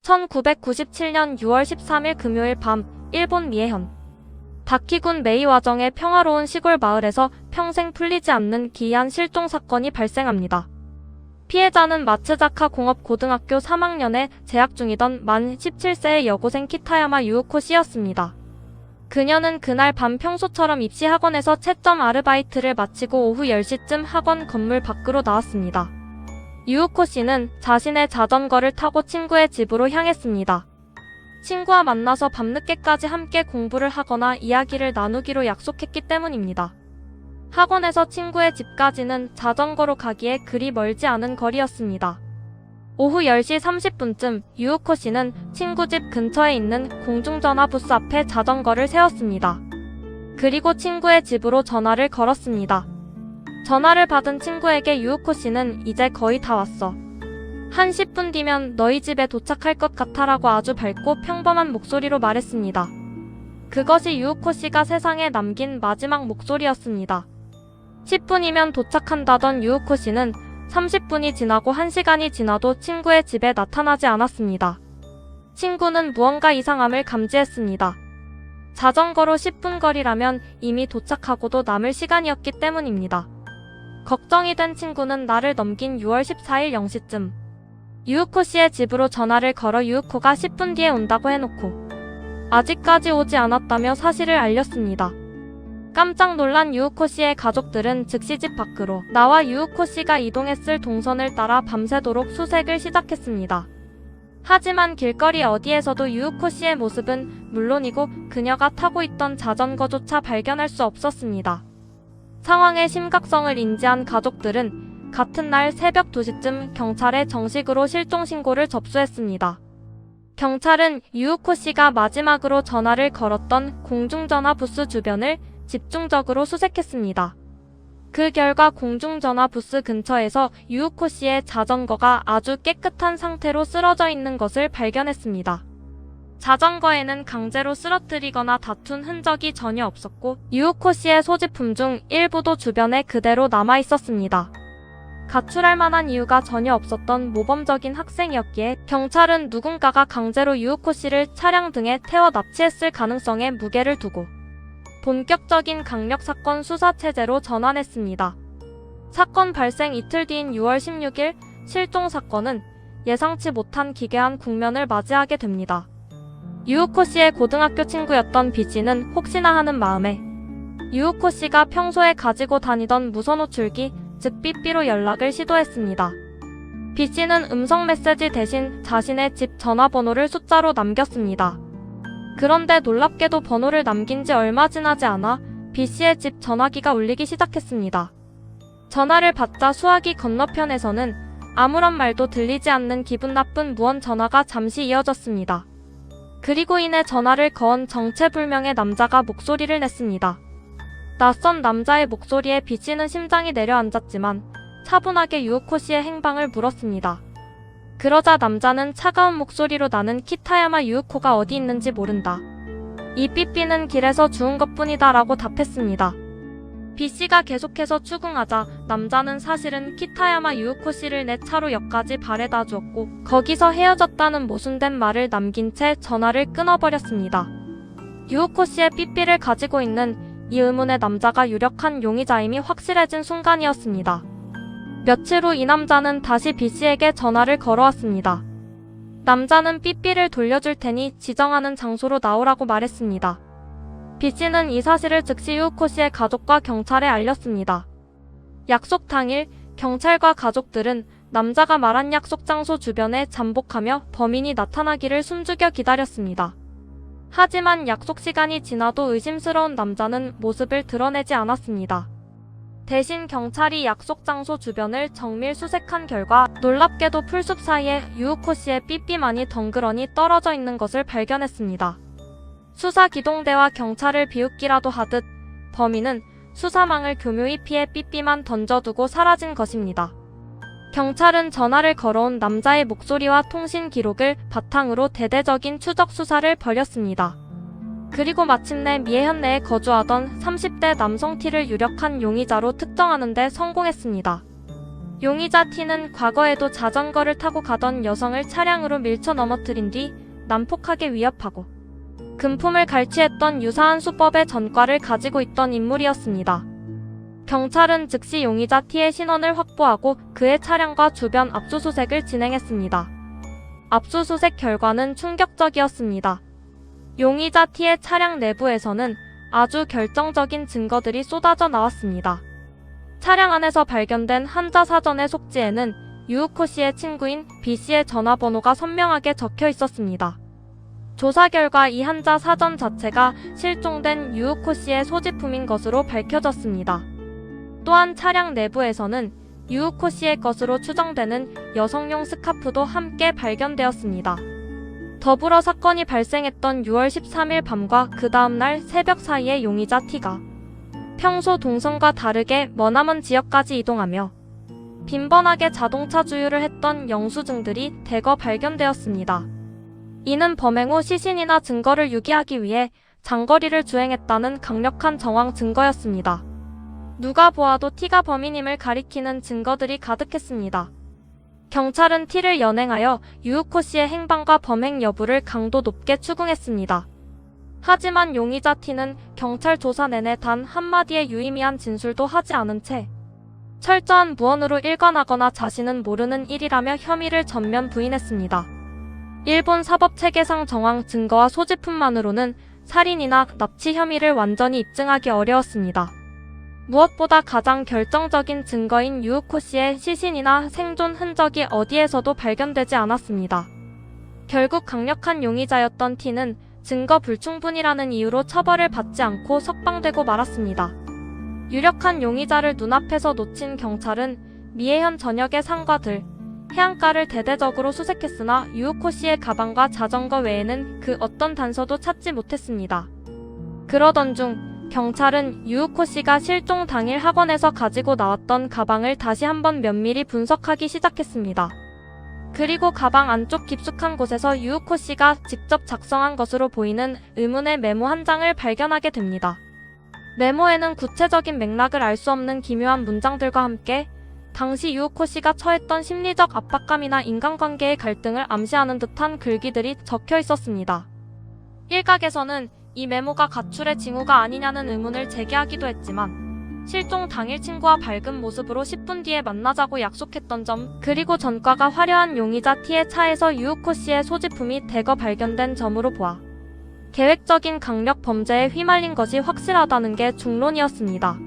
1997년 6월 13일 금요일 밤, 일본 미에현 다키군 메이와정의 평화로운 시골 마을에서 평생 풀리지 않는 기이한 실종 사건이 발생합니다. 피해자는 마츠자카 공업고등학교 3학년에 재학 중이던 만 17세의 여고생 키타야마 유우코 씨였습니다. 그녀는 그날 밤 평소처럼 입시 학원에서 채점 아르바이트를 마치고 오후 10시쯤 학원 건물 밖으로 나왔습니다. 유우코 씨는 자신의 자전거를 타고 친구의 집으로 향했습니다. 친구와 만나서 밤늦게까지 함께 공부를 하거나 이야기를 나누기로 약속했기 때문입니다. 학원에서 친구의 집까지는 자전거로 가기에 그리 멀지 않은 거리였습니다. 오후 10시 30분쯤 유우코 씨는 친구 집 근처에 있는 공중전화 부스 앞에 자전거를 세웠습니다. 그리고 친구의 집으로 전화를 걸었습니다. 전화를 받은 친구에게 유우코 씨는 이제 거의 다 왔어. 한 10분 뒤면 너희 집에 도착할 것 같아라고 아주 밝고 평범한 목소리로 말했습니다. 그것이 유우코 씨가 세상에 남긴 마지막 목소리였습니다. 10분이면 도착한다던 유우코 씨는 30분이 지나고 1시간이 지나도 친구의 집에 나타나지 않았습니다. 친구는 무언가 이상함을 감지했습니다. 자전거로 10분 거리라면 이미 도착하고도 남을 시간이었기 때문입니다. 걱정이 된 친구는 날을 넘긴 6월 14일 0시쯤 유우코 씨의 집으로 전화를 걸어 유우코가 10분 뒤에 온다고 해놓고 아직까지 오지 않았다며 사실을 알렸습니다. 깜짝 놀란 유우코 씨의 가족들은 즉시 집 밖으로 나와 유우코 씨가 이동했을 동선을 따라 밤새도록 수색을 시작했습니다. 하지만 길거리 어디에서도 유우코 씨의 모습은 물론이고 그녀가 타고 있던 자전거조차 발견할 수 없었습니다. 상황의 심각성을 인지한 가족들은 같은 날 새벽 2시쯤 경찰에 정식으로 실종 신고를 접수했습니다. 경찰은 유우코 씨가 마지막으로 전화를 걸었던 공중전화 부스 주변을 집중적으로 수색했습니다. 그 결과 공중전화 부스 근처에서 유우코 씨의 자전거가 아주 깨끗한 상태로 쓰러져 있는 것을 발견했습니다. 자전거에는 강제로 쓰러뜨리거나 다툰 흔적이 전혀 없었고 유우코 씨의 소지품 중 일부도 주변에 그대로 남아 있었습니다. 가출할 만한 이유가 전혀 없었던 모범적인 학생이었기에 경찰은 누군가가 강제로 유우코 씨를 차량 등에 태워 납치했을 가능성에 무게를 두고 본격적인 강력사건 수사체제로 전환했습니다. 사건 발생 이틀 뒤인 6월 16일 실종 사건은 예상치 못한 기괴한 국면을 맞이하게 됩니다. 유우코 씨의 고등학교 친구였던 B씨는 혹시나 하는 마음에 유우코 씨가 평소에 가지고 다니던 무선호출기, 즉 삐삐로 연락을 시도했습니다. B씨는 음성 메시지 대신 자신의 집 전화번호를 숫자로 남겼습니다. 그런데 놀랍게도 번호를 남긴 지 얼마 지나지 않아 B씨의 집 전화기가 울리기 시작했습니다. 전화를 받자 수화기 건너편에서는 아무런 말도 들리지 않는 기분 나쁜 무언 전화가 잠시 이어졌습니다. 그리고 이내 전화를 건 정체불명의 남자가 목소리를 냈습니다. 낯선 남자의 목소리에 B씨는 심장이 내려앉았지만 차분하게 유우코 씨의 행방을 물었습니다. 그러자 남자는 차가운 목소리로 나는 키타야마 유우코가 어디 있는지 모른다. 이 삐삐는 길에서 주운 것뿐이다 라고 답했습니다. B씨가 계속해서 추궁하자 남자는 사실은 키타야마 유우코 씨를 내 차로 역까지 바래다 주었고 거기서 헤어졌다는 모순된 말을 남긴 채 전화를 끊어버렸습니다. 유우코 씨의 삐삐를 가지고 있는 이 의문의 남자가 유력한 용의자임이 확실해진 순간이었습니다. 며칠 후 이 남자는 다시 B씨에게 전화를 걸어왔습니다. 남자는 삐삐를 돌려줄 테니 지정하는 장소로 나오라고 말했습니다. B씨는 이 사실을 즉시 유우코 씨의 가족과 경찰에 알렸습니다. 약속 당일 경찰과 가족들은 남자가 말한 약속 장소 주변에 잠복하며 범인이 나타나기를 숨죽여 기다렸습니다. 하지만 약속 시간이 지나도 의심스러운 남자는 모습을 드러내지 않았습니다. 대신 경찰이 약속 장소 주변을 정밀 수색한 결과 놀랍게도 풀숲 사이에 유우코 씨의 삐삐만이 덩그러니 떨어져 있는 것을 발견했습니다. 수사기동대와 경찰을 비웃기라도 하듯 범인은 수사망을 교묘히 피해 삐삐만 던져두고 사라진 것입니다. 경찰은 전화를 걸어온 남자의 목소리와 통신 기록을 바탕으로 대대적인 추적 수사를 벌였습니다. 그리고 마침내 미에현 내에 거주하던 30대 남성 T를 유력한 용의자로 특정하는 데 성공했습니다. 용의자 T는 과거에도 자전거를 타고 가던 여성을 차량으로 밀쳐 넘어뜨린 뒤 난폭하게 위협하고 금품을 갈취했던 유사한 수법의 전과를 가지고 있던 인물이었습니다. 경찰은 즉시 용의자 T의 신원을 확보하고 그의 차량과 주변 압수수색을 진행했습니다. 압수수색 결과는 충격적이었습니다. 용의자 T의 차량 내부에서는 아주 결정적인 증거들이 쏟아져 나왔습니다. 차량 안에서 발견된 한자 사전의 속지에는 유우코 씨의 친구인 B 씨의 전화번호가 선명하게 적혀 있었습니다. 조사 결과 이 한자 사전 자체가 실종된 유우코 씨의 소지품인 것으로 밝혀졌습니다. 또한 차량 내부에서는 유우코 씨의 것으로 추정되는 여성용 스카프도 함께 발견되었습니다. 더불어 사건이 발생했던 6월 13일 밤과 그 다음날 새벽 사이에 용의자 T가 평소 동선과 다르게 머나먼 지역까지 이동하며 빈번하게 자동차 주유를 했던 영수증들이 대거 발견되었습니다. 이는 범행 후 시신이나 증거를 유기하기 위해 장거리를 주행했다는 강력한 정황 증거였습니다. 누가 보아도 T가 범인임을 가리키는 증거들이 가득했습니다. 경찰은 T를 연행하여 유우코 씨의 행방과 범행 여부를 강도 높게 추궁했습니다. 하지만 용의자 T는 경찰 조사 내내 단 한마디의 유의미한 진술도 하지 않은 채 철저한 무언으로 일관하거나 자신은 모르는 일이라며 혐의를 전면 부인했습니다. 일본 사법체계상 정황 증거와 소지품만으로는 살인이나 납치 혐의를 완전히 입증하기 어려웠습니다. 무엇보다 가장 결정적인 증거인 유우코 씨의 시신이나 생존 흔적이 어디에서도 발견되지 않았습니다. 결국 강력한 용의자였던 T는 증거 불충분이라는 이유로 처벌을 받지 않고 석방되고 말았습니다. 유력한 용의자를 눈앞에서 놓친 경찰은 미해현 전역의 산과 들, 해안가를 대대적으로 수색했으나 유우코 씨의 가방과 자전거 외에는 그 어떤 단서도 찾지 못했습니다. 그러던 중 경찰은 유우코 씨가 실종 당일 학원에서 가지고 나왔던 가방을 다시 한번 면밀히 분석하기 시작했습니다. 그리고 가방 안쪽 깊숙한 곳에서 유우코 씨가 직접 작성한 것으로 보이는 의문의 메모 한 장을 발견하게 됩니다. 메모에는 구체적인 맥락을 알 수 없는 기묘한 문장들과 함께 당시 유우코 씨가 처했던 심리적 압박감이나 인간관계의 갈등을 암시하는 듯한 글귀들이 적혀 있었습니다. 일각에서는 이 메모가 가출의 징후가 아니냐는 의문을 제기하기도 했지만 실종 당일 친구와 밝은 모습으로 10분 뒤에 만나자고 약속했던 점, 그리고 전과가 화려한 용의자 T의 차에서 유우코 씨의 소지품이 대거 발견된 점으로 보아 계획적인 강력 범죄에 휘말린 것이 확실하다는 게 중론이었습니다.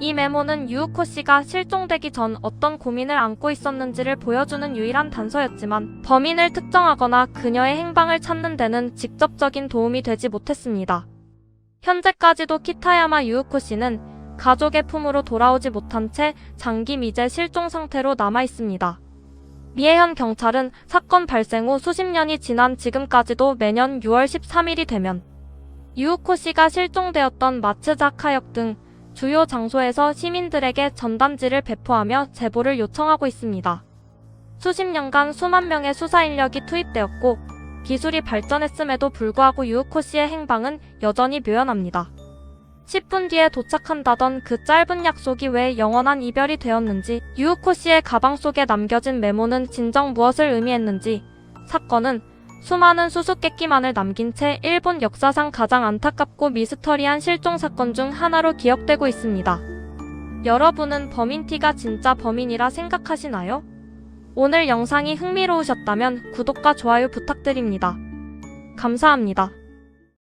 이 메모는 유우코 씨가 실종되기 전 어떤 고민을 안고 있었는지를 보여주는 유일한 단서였지만 범인을 특정하거나 그녀의 행방을 찾는 데는 직접적인 도움이 되지 못했습니다. 현재까지도 키타야마 유우코 씨는 가족의 품으로 돌아오지 못한 채 장기 미제 실종 상태로 남아 있습니다. 미해현 경찰은 사건 발생 후 수십 년이 지난 지금까지도 매년 6월 13일이 되면 유우코 씨가 실종되었던 마츠자카역 등 주요 장소에서 시민들에게 전단지를 배포하며 제보를 요청하고 있습니다. 수십 년간 수만 명의 수사 인력이 투입되었고 기술이 발전했음에도 불구하고 유우코 씨의 행방은 여전히 묘연합니다. 10분 뒤에 도착한다던 그 짧은 약속이 왜 영원한 이별이 되었는지, 유우코 씨의 가방 속에 남겨진 메모는 진정 무엇을 의미했는지, 사건은 수많은 수수께끼만을 남긴 채 일본 역사상 가장 안타깝고 미스터리한 실종 사건 중 하나로 기억되고 있습니다. 여러분은 범인 T가 진짜 범인이라 생각하시나요? 오늘 영상이 흥미로우셨다면 구독과 좋아요 부탁드립니다. 감사합니다.